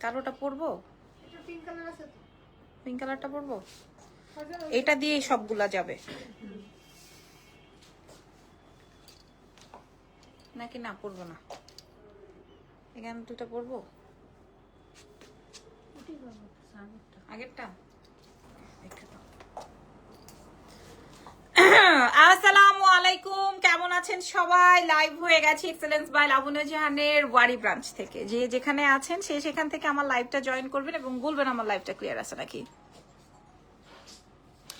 কালোটা পরবো, এটা পিঙ্ক কালার আছে তো, পিঙ্ক কালারটা পরবো, এটা দিয়ে সবগুলা যাবে নাকি না পরবো না? এখানে দুটো পরবো, আগেরটা। আসসালামু আলাইকুম, কেমন আছেন সবাই? লাইভ হয়ে গেছে এক্সেলেন্স বাই লাবণ্য জাহানের ওয়ারি ব্রাঞ্চ থেকে। যে যেখানে আছেন সে সেখান থেকে আমার লাইভটা জয়েন করবেন এবং বলবেন আমার লাইভটা ক্লিয়ার আছে নাকি।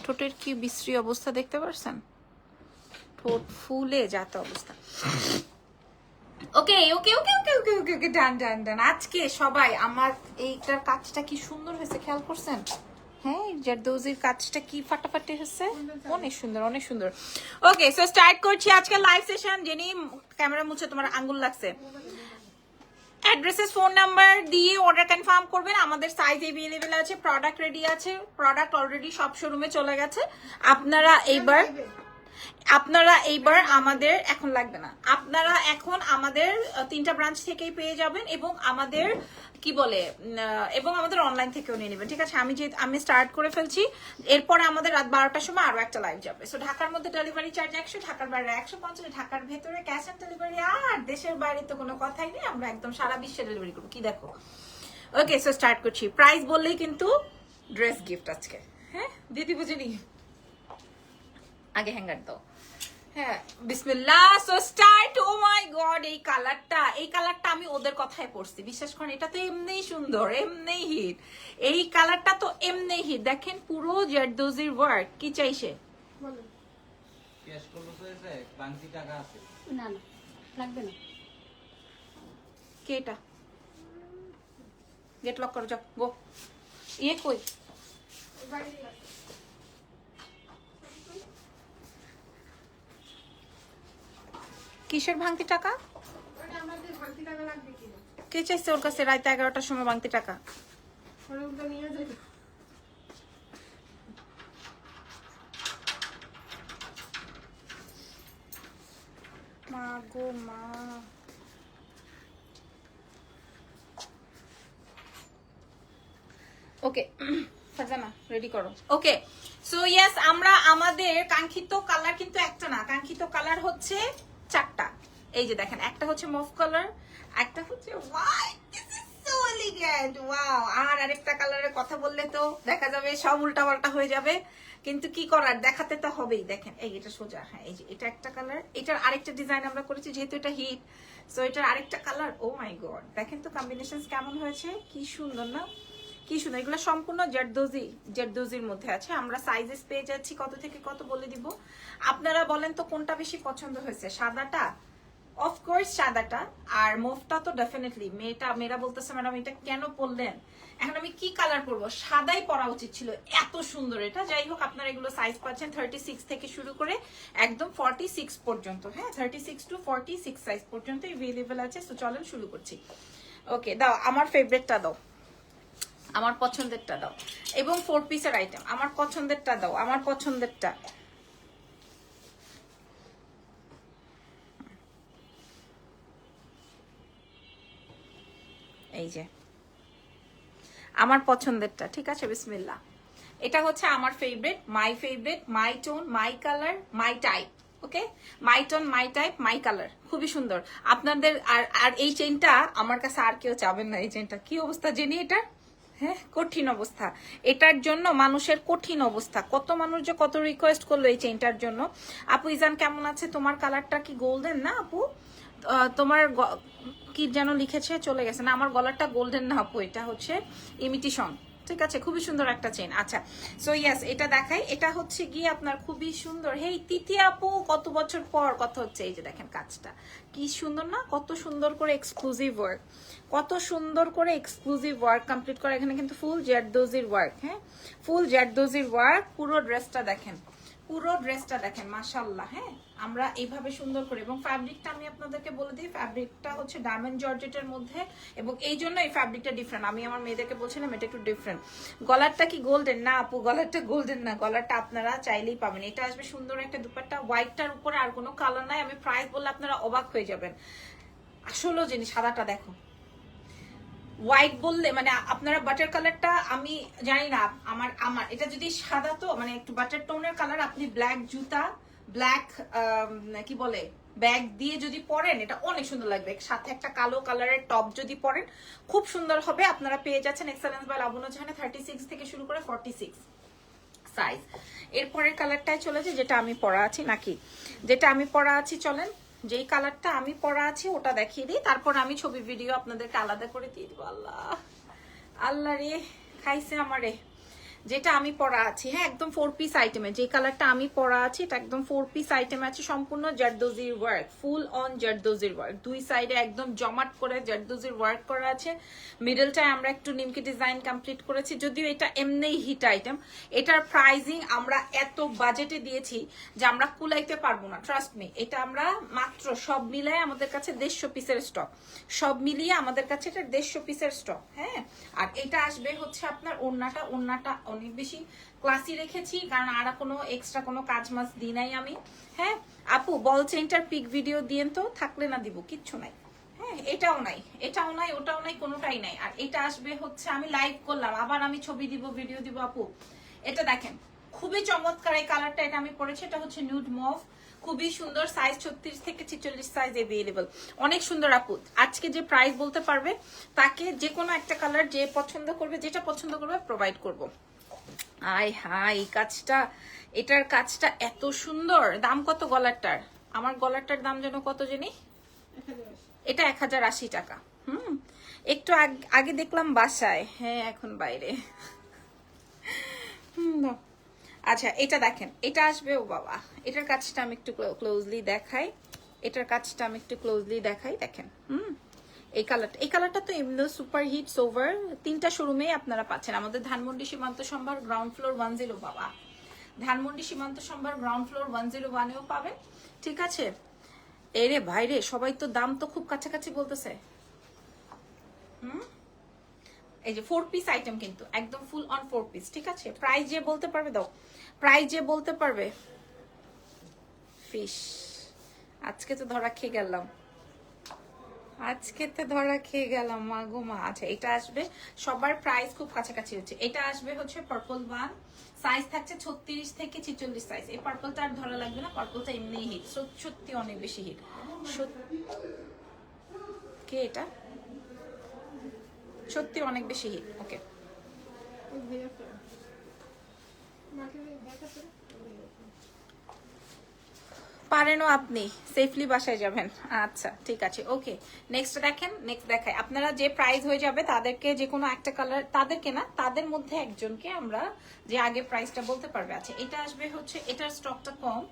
ঠোঁটের কি বিশ্রী অবস্থা দেখতে পারছেন? ঠোঁট ফুলে যাতে অবস্থা। ওকে ওকে ওকে ওকে ওকে ওকে ওকে ডান ডান ডান। আজকে সবাই আমার এইটার কাজটা কি সুন্দর হয়েছে খেয়াল করছেন? হ্যাঁ, জারদৌজির কাজটা কি ফাটাফাটি হচ্ছে, অনেক সুন্দর অনেক সুন্দর। ওকে, সো স্টার্ট করছি আজকে লাইভ সেশন। জেনি ক্যামেরা মুছে, তোমার আঙ্গুল লাগছে। অ্যাড্রেসেস ফোন নাম্বার দিয়ে অর্ডার কনফার্ম করবেন। আমাদের সাইজ এভেলেবেল আছে, প্রোডাক্ট রেডি আছে, প্রোডাক্ট অলরেডি সব শোরুমে চলে গেছে। আপনারা এইবার আমাদের এখন লাগবে না, আপনারা এখন আমাদের 3টা ব্রাঞ্চ থেকেই পেয়ে যাবেন এবং আমাদের কি বলে এবং আমাদের অনলাইন থেকেও নিয়ে নেবেন, ঠিক আছে? আমি স্টার্ট করে ফেলছি। এরপরে আমাদের রাত 12টার সময় আরো একটা লাইভ যাবে। সো ঢাকার মধ্যে ডেলিভারি চার্জ 100, ঢাকার বাইরে 150, ঢাকার ভেতরে ক্যাশ অন ডেলিভারি, আর দেশের বাইরে তো কোনো কথাই নেই, আমরা একদম সারা বিশ্বে ডেলিভারি করবো। কি দেখো, ওকে সো স্টার্ট করছি। প্রাইস বললেই কিন্তু ড্রেস গিফট আজকে। হ্যাঁ দিদি বুঝিনি, আগে হ্যাঙ্গার দাও। হ্যাঁ বিসমিল্লাহ, সো স্টার্ট। ও মাই গড, এই কালারটা আমি ওদের কথায় পড়ছি, বিশ্বাস করেন। এটা তো এমনিই সুন্দর, এমনিই হিট। এই কালারটা তো এমনিই হিট। দেখেন পুরো জারদৌজির ওয়ার্ক। কি চাইছে? বলো। ক্যাশ করলো তো এসে বাংতি টাকা আছে। না না লাগবে না। কে এটা? গেট লক করো, যাও গো। ইয়ে কই? বাইরে আছে। কিসের ভাঙতি টাকা? ওটা আমাদের ভাঙতি টাকা লাগবে কিনা? কে চাইছে ওর কাছে রাত 11টার সময় ভাঙতি টাকা? ওরা ওটা নিয়ে যাবে। মা গো মা। ওকে ফারজানা রেডি করো। ওকে সো ইয়েস, আমরা আমাদের কাঙ্ক্ষিত কালার কিন্তু একটা না, কাঙ্ক্ষিত কালার হচ্ছে 4টা। এই যে দেখেন, একটা হচ্ছে মুভ কালার, একটা হচ্ছে white, this is so elegant, wow. আর আরেকটা কালারের কথা বললে তো দেখা যাবে সব উল্টাপাল্টা হয়ে যাবে, কিন্তু কি করার, দেখাতে তো হবেই। দেখেন এই এটা সোজা, হ্যাঁ এই যে এটা একটা কালার, এটার আরেকটা ডিজাইন আমরা করেছি যেহেতু এটা হিট। সো এটার আরেকটা কালার, ও মাই গড দেখেন তো কম্বিনেশন কেমন হয়েছে, কি সুন্দর না, কি সুন্দর। এগুলো সম্পূর্ণ জারদৌজির মধ্যে আছে। আমরা সাইজেস পেয়ে যাচ্ছি কত থেকে কত বলে দিব। আপনারা বলেন তো কোনটা বেশি পছন্দ হয়েছে, সাদাটা? অফকোর্স সাদাটা, আর মুভটা তো ডেফিনেটলি। মেয়েরা বলতেছে ম্যাডাম এটা কেন পরলেন, এখন আমি কি কালার পরবো, সাদাই পরা উচিত ছিল, এত সুন্দর এটা। যাই হোক, আপনারা এগুলো সাইজ পাচ্ছেন 36 থেকে শুরু করে একদম 46 পর্যন্ত। হ্যাঁ 36 to 46 সাইজ পর্যন্ত এভেলেবেল আছে। তো চলেন শুরু করছি। ওকে দাও, আমার ফেভারিটটা দাও, আমার পছন্দেরটা দাও, এবং 4 পিসের আইটেম আমার পছন্দেরটা দাও, আমার পছন্দেরটা। এই যে আমার পছন্দেরটা, ঠিক আছে? বিসমিল্লাহ। এটা হচ্ছে আমার favourite, my tone, my colour, my type. Okay, my tone, my type, my colour, খুবই সুন্দর আপনাদের। আর এই চেইনটা আমার কাছে আর কেউ চাবেন না। এই চেইনটা কি অবস্থা জেনি এটার, হ্যাঁ কঠিন অবস্থা, এটার জন্য মানুষের কঠিন অবস্থা। কত মানুষ যে কত রিকোয়েস্ট করলো এই চেইনটার জন্য। আপু ইজান কেমন আছে? তোমার কালারটা কি গোল্ডেন না আপু? তোমার কি যেন লিখেছে, চলে গেছে না। আমার গলারটা গোল্ডেন না আপু, এটা হচ্ছে ইমিটেশন, ঠিক আছে? খুবই সুন্দর একটা চেইন। আচ্ছা সো ইয়েস, এটা দেখাই। এটা হচ্ছে গিয়ে আপনার খুবই সুন্দর। হেই তিথি আপু, কত বছর পর কথা হচ্ছে। এই যে দেখেন কাজটা কি সুন্দর না, কত সুন্দর করে এক্সক্লুসিভ ওয়ার্ক, কত সুন্দর করে এক্সক্লুসিভ ওয়ার্ক কমপ্লিট করা। এখানে কিন্তু ফুল জারদৌজির ওয়ার্ক, হ্যাঁ ফুল জারদৌজির ওয়ার্ক। পুরো ড্রেসটা দেখেন, পুরো ড্রেসটা দেখেন, মাশাআল্লাহ। হ্যাঁ আমরা এইভাবে সুন্দর করে, এবং ফ্যাব্রিকটা আমি আপনাদেরকে বলে দিই, ফ্যাব্রিকটা হচ্ছে ডায়মন্ড জর্জেটের মধ্যে, এবং এই জন্য এই ফ্যাব্রিকটা ডিফারেন্ট। আমি আমার মেয়েদেরকে বলছিলাম এটা একটু ডিফারেন্ট। গলারটা কি গোল্ডেন না আপু? গলারটা গোল্ডেন না, গলারটা আপনারা চাইলেই পাবেন। এটা আসবে সুন্দর একটা দুপাট্টা, হোয়াইটটার উপরে আর কোনো কালার নাই। আমি প্রাইস বললে আপনারা অবাক হয়ে যাবেন। আসলেও জিনিস, সাদাটা দেখো, হোয়াইট বললে মানে আপনারা বাটার কালারটা আমি জানি না, আমার আমার এটা যদি সাদা তো মানে একটু বাটার টোনের কালার, আপনি ব্ল্যাক জুতা ব্ল্যাক কি বলে ব্যাগ দিয়ে যদি পরেন এটা অনেক সুন্দর লাগবে, সাথে একটা কালো কালারের টপ যদি পরেন খুব সুন্দর হবে। আপনারা পেয়ে যাচ্ছেন এক্সেলেন্স বাই লাবণ্য জাহানে 36 থেকে শুরু করে 46 সাইজ। এরপরের কালারটাই চলে যায় যেটা আমি পরা আছি, নাকি যেটা আমি পরা আছি, চলেন যেই কালারটা আমি পরা আছি ওটা দেখিয়ে দিই, তারপর আমি ছবি ভিডিও আপনাদেরকে আলাদা করে দিয়ে দিব। আল্লাহ আল্লাহ রে খাইছে আমারে। যেটা আমি পরা আছি, হ্যাঁ একদম 4 পিস আইটেমে যে কালারটা আমি পরা আছি এটা একদম 4 পিস আইটেমে আছে, সম্পূর্ণ জারদোজির ওয়ার্ক, ফুল অন জারদোজির ওয়ার্ক, দুই সাইডে একদম জমাট করে জারদোজির ওয়ার্ক করা আছে। মিডলটায় আমরা একটু নিমকি ডিজাইন কমপ্লিট করেছি, যদিও এটা এমনিই হিট আইটেম। এটার প্রাইজিং আমরা এত বাজেটে দিয়েছি যে আমরা কুলাইতে পারবো না, ট্রাস্ট মি। এটা আমরা মাত্র সব মিলায় আমাদের কাছে 150 পিসের স্টক, সব মিলিয়ে আমাদের কাছে এটা 150 পিসের স্টক, হ্যাঁ। আর এটা আসবে হচ্ছে আপনার ওড়নাটা অনেক বেশি ক্লাসি রেখেছি, কারণ আর কোনো এক্সট্রা কোনো কাজ মাছ দিই নাই আমি, হ্যাঁ। আপু বল চেইনটার পিক ভিডিও দিয়েন তো, থাকলে না দিব, কিচ্ছু নাই, হ্যাঁ। এটাও নাই, এটাও নাই, ওটাও নাই, কোনোটাই নাই। আর এটা আসবে হচ্ছে আমি লাইভ করলাম, আবার আমি ছবি দিব, ভিডিও দিব। আপু এটা দেখেন খুবই চমৎকার এই কালারটা, এটা আমি পরেছি, এটা হচ্ছে নিউড মভ, খুবই সুন্দর, সাইজ 36 থেকে 46 সাইজ এভেলেবল, অনেক সুন্দর। আপু আজকে যে প্রাইস বলতে পারবে তাকে যে কোনো একটা কালার যে পছন্দ করবে, যেটা পছন্দ করবে প্রোভাইড করব। আয় হাই এই কাজটা, এটার কাজটা এত সুন্দর। দাম কত গলারটার? আমার গলারটার দাম যেন কত জানি, এটা 1080 টাকা। একটু আগে দেখলাম বাসায়, হ্যাঁ এখন বাইরে। আচ্ছা এটা দেখেন, এটা আসবে, ও বাবা এটার কাজটা আমি একটু ক্লোজলি দেখাই, এটার কাজটা আমি একটু ক্লোজলি দেখাই, দেখেন এই কালারটা তো এমনি সুপার হিট ওভার, 3টা শোরুমেই আপনারা পাচ্ছেন। আমাদের ধানমন্ডি সীমান্ত সম্ভার গ্রাউন্ড ফ্লোর 10, বাবা ধানমন্ডি সীমান্ত সম্ভার গ্রাউন্ড ফ্লোর 101-এও পাবেন, ঠিক আছে। এরে ভাইরে সবাই তো দাম তো খুব কাছাকাছি বলতেছে। এই যে 4 পিস আইটেম কিন্তু একদম ফুল অন 4 পিস, ঠিক আছে। প্রাইস যে বলতে পারবে, দাও প্রাইস যে বলতে পারবে। ফিশ আজকে তো ধরা খেয়ে গেলাম, আজকে তো ধরা খেয়ে গেলাম মা গো মা। আচ্ছা এটা আসবে, সবার প্রাইস খুব কাছাকাছি হচ্ছে। এটা আসবে হচ্ছে পার্পল 1, সাইজ থাকছে 36 থেকে 46 সাইজ। এই পার্পলটা আর ধরা লাগবে না, পার্পলটা এমনি হিট, সত্যি অনেক বেশি হিট। কে এটা? সত্যি অনেক বেশি হিট। ওকে পারেনও আপনি, সেফলি বাসায় যাবেন। আচ্ছা ঠিক আছে, ওকে নেক্সট দেখেন, নেক্সট দেখাই। আপনারা যে প্রাইস হয়ে যাবে তাদেরকে যে কোনো একটা কালার, তাদেরকে না তাদের মধ্যে একজনকে আমরা যে আগে প্রাইসটা বলতে পারবে। আচ্ছা এটা আসবে হচ্ছে, এটার স্টকটা কম,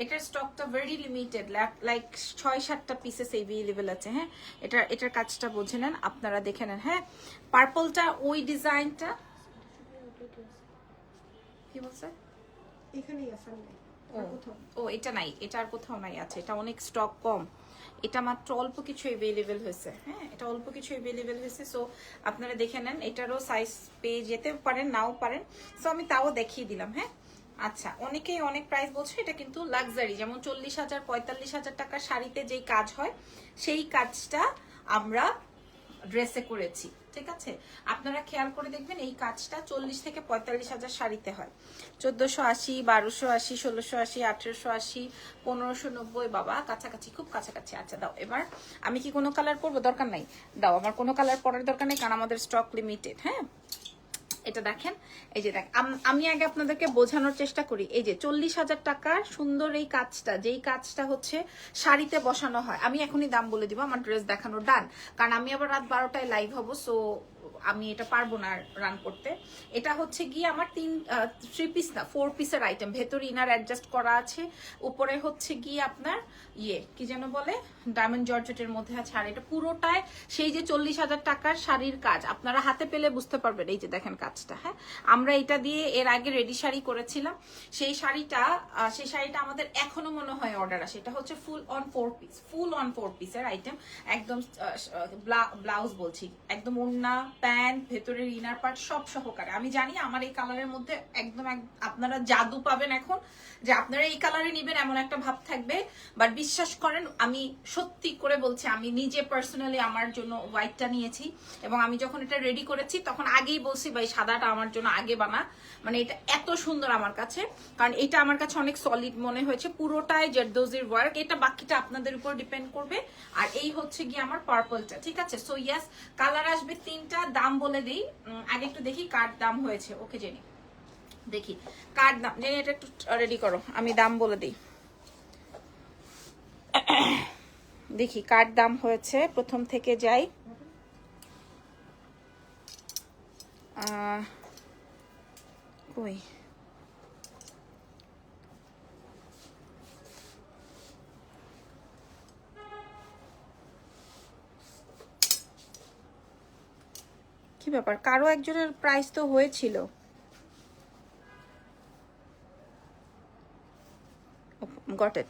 এটার স্টকটা ভেরি লিমিটেড, লাইক 6-7টা পিসেস এভেলেবেল আছে, হ্যাঁ। এটার কাজটা বুঝে নেন, আপনারা দেখে নেন, হ্যাঁ। পার্পলটা ওই ডিজাইনটা কি বলছে এখানেই আছে, ও এটা নাই, এটা আর কোথাও নাই। আছে এটা অনেক স্টক কম, এটা মাত্র অল্প কিছু এভেলেবেল হয়েছে, হ্যাঁ এটা অল্প কিছু এভেলেবেল হয়েছে। সো আপনারা দেখে নেন, এটারও সাইজ পেয়ে যেতে পারেন, নাও পারেন, সো আমি তাও দেখিয়ে দিলাম, হ্যাঁ। আচ্ছা অনেকেই অনেক প্রাইস বলছে, এটা কিন্তু লাক্সারি, যেমন 40,000-45,000 টাকার শাড়িতে যেই কাজ হয় সেই কাজটা আমরা ড্রেসে করেছি, ঠিক আছে। আপনারা খেয়াল করে দেখবেন এই কাজটা 40 থেকে 45,000 শাড়িতে হয়, 1480, 1280, 1680, 1880, 1590, বাবা কাছাকাছি, খুব কাছাকাছি। আচ্ছা দাও এবার, আমি কি কোনো কালার পরবো? দরকার নাই, দাও আমার কোনো কালার পরার দরকার নেই, কারণ আমাদের স্টক লিমিটেড, হ্যাঁ। এটা দেখেন, এই যে দেখ আমি আগে আপনাদেরকে বোঝানোর চেষ্টা করি। এই যে 40,000 টাকার সুন্দর এই কাজটা, যেই কাজটা হচ্ছে শাড়িতে বসানো হয়, আমি এখনই দাম বলে দিব, আমার ড্রেস দেখানো ডান, কারণ আমি আবার রাত 12টায় লাইভ হবো, সো আমি এটা পারবো না রান করতে। এটা হচ্ছে গিয়ে আমার 3 পিস না 4 পিসের আইটেম, ভেতরে ইনার অ্যাডজাস্ট করা আছে, উপরে হচ্ছে গিয়ে আপনার কি যেন বলে ডায়মন্ড জর্জেটের মধ্যে আছে। আর এটা পুরোটায় সেই যে 40,000 টাকার শাড়ির কাজ, আপনারা হাতে পেলে বুঝতে পারবেন। এই যে দেখেন কাজ, কাজটা। হ্যাঁ, আমরা এটা দিয়ে এর আগে রেডি শাড়ি করেছিলাম, সেই শাড়িটা আমাদের এখনো মনে হয় অর্ডার আসে। এটা হচ্ছে ফুল অন 4 পিসের আইটেম, একদম ব্লাউজ বলছি, একদম ওড়না, প্যান্ট, ভেতরের ইনার পার্ট সব সহকারে। আমি জানি আমার এই কালারের মধ্যে একদম আপনারা জাদু পাবেন এখন, যে আপনারা এই কালারে নিবেন এমন একটা ভাব থাকবে। বাট বিশ্বাস করেন, আমি সত্যি করে বলছি, আমি নিজে পার্সোনালি আমার জন্য হোয়াইটটা নিয়েছি, এবং আমি যখন এটা রেডি করেছি তখন আগেই বলছি ভাই সাদাটা আমার জন্য আগে বানা। মানে এটা এত সুন্দর আমার কাছে, কারণ এটা আমার কাছে অনেক সলিড মনে হয়েছে, পুরোটাই জেরদোজির ওয়ার্ক। এটা বাকিটা আপনাদের উপর ডিপেন্ড করবে। আর এই হচ্ছে গিয়ে আমার পার্পলটা, ঠিক আছে। সো ইয়েস, কালার আসবে 3টা। দাম বলে দিই, আগে একটু দেখি কার দাম হয়েছে। ওকে জেনি, দেখি কার দাম, জেনি এটা একটু রেডি করো, আমি দাম বলে দিই। দেখি কার দাম হয়েছে, প্রথম থেকে যাই। কই কি ব্যাপার, কারো একজনের প্রাইস তো হয়েছিল। Got it.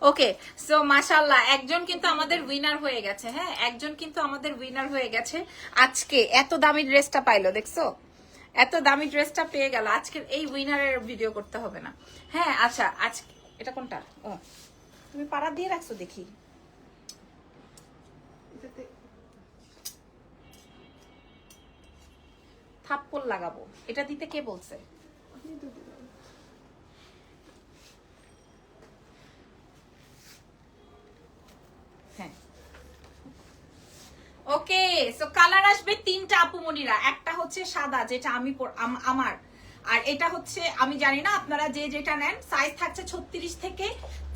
ওকে, সো মাশাআল্লাহ, একজন কিন্তু আমাদের উইনার হয়ে গেছে। হ্যাঁ, একজন কিন্তু আমাদের উইনার হয়ে গেছে আজকে। এত দামি ড্রেসটা পাইলো, দেখছো, এত দামি ড্রেসটা পেয়ে গেল। আজকের এই উইনারের ভিডিও করতে হবে না। হ্যাঁ আচ্ছা, আজকে এটা কোনটা? ও, তুমি পাড়া দিয়ে রাখছো দেখি। এটাতে থাপ্পড় লাগাবো, এটা দিতে কে বলছে? আপনি তো দিলেন। হ্যাঁ, ওকে। সো কালার আসবে 3টা আপুমনিরা। একটা হচ্ছে সাদা, যেটা আমি আমার, আর এটা হচ্ছে আমি জানি না আপনারা যে যেটা নেন। সাইজ থাকছে 36 থেকে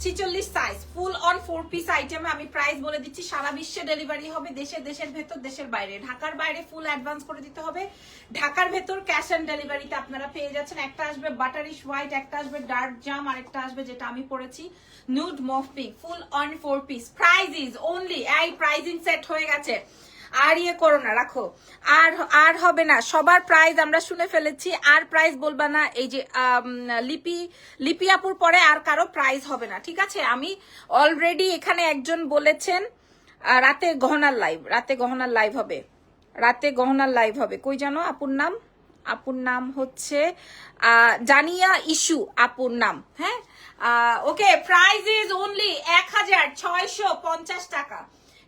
46 সাইজ, ফুল অন 4 পিস আইটেমে। আমি প্রাইস বলে দিচ্ছি, সারা বিশ্বে ডেলিভারি হবে, দেশের ভেতর, দেশের বাইরে। ঢাকার বাইরে ফুল অ্যাডভান্স করে দিতে হবে, ঢাকার ভেতর ক্যাশ অন ডেলিভারিতে আপনারা পেয়ে যাচ্ছেন। একটা আসবে বাটারিশ হোয়াইট, একটা আসবে ডার্ক জাম, আর একটা আসবে যেটা আমি পরেছি nude mauve pink, full on 4 piece. Price is only, এই প্রাইজিং সেট হয়ে গেছে, আর ইয়ে করো না, রাখো। আর হবে না, সবার প্রাইস আমরা শুনে ফেলেছি, আর প্রাইস বলবা না। এই যে লিপি আপুর পরে আর কারো প্রাইস হবে না, ঠিক আছে। আমি অলরেডি এখানে একজন বলেছেন রাতে গহনার লাইভ হবে। কই জানো আপুর নাম হচ্ছে জানিয়া ইস্যু আপুর নাম। হ্যাঁ, ওকে, প্রাইস ইজ অনলি 1650 টাকা।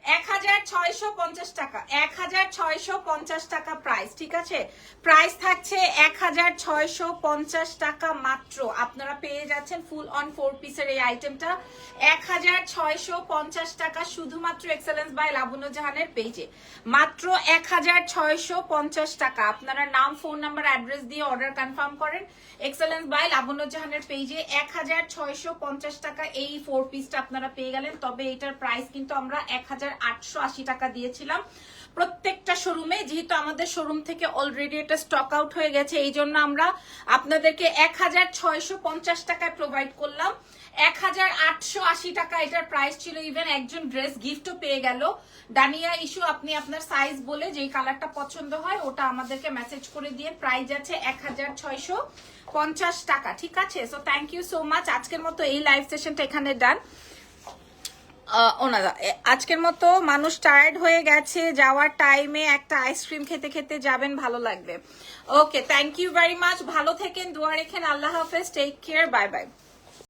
1650 টাকা, 1650 টাকা প্রাইস, ঠিক আছে। প্রাইস থাকছে 1650 টাকা মাত্র। আপনারা পেয়ে যাচ্ছেন ফুল অন 4 পিসের এই আইটেমটা 1650 টাকা, শুধুমাত্র এক্সেলেন্স বাই লাবণ্য জাহানের পেজে, মাত্র 1650 টাকা। আপনারা নাম, ফোন নাম্বার, অ্যাড্রেস দিয়ে অর্ডার কনফার্ম করেন এক্সেলেন্স বাই লাবণ্য জাহানের পেজে। 1650 টাকা এই 4 পিসটা আপনারা পেয়ে গেলেন। তবে এটার প্রাইস কিন্তু আমরা 1880 টাকা দিয়েছিলাম প্রত্যেকটা শোরুমে। যেহেতু আমাদের শোরুম থেকে অলরেডি এটা স্টক আউট হয়ে গেছে, এই জন্য আমরা আপনাদেরকে 1650 টাকায় প্রোভাইড করলাম। 1880 টাকা এটার প্রাইস ছিল। ইভেন একজন ড্রেস গিফটও পেয়ে গেল। ডানিয়া ইস্যু, আপনি আপনার সাইজ বলে যেই কালারটা পছন্দ হয় ওটা আমাদেরকে মেসেজ করে দিয়ে, প্রাইস আছে 1650 টাকা, ঠিক আছে। So thank you so much. আজকের মতো এই লাইভ সেশনটা এখানে ডান। আজকের মতো মানুষ টায়ার্ড হয়ে গেছে, যাওয়ার টাইমে একটা আইসক্রিম খেতে খেতে যাবেন, ভালো লাগবে। ওকে, থ্যাংক ইউ ভেরি মাচ। ভালো থেকেন, দোয়া রেখেন। আল্লাহ হাফেজ, টেক কেয়ার, বাই বাই।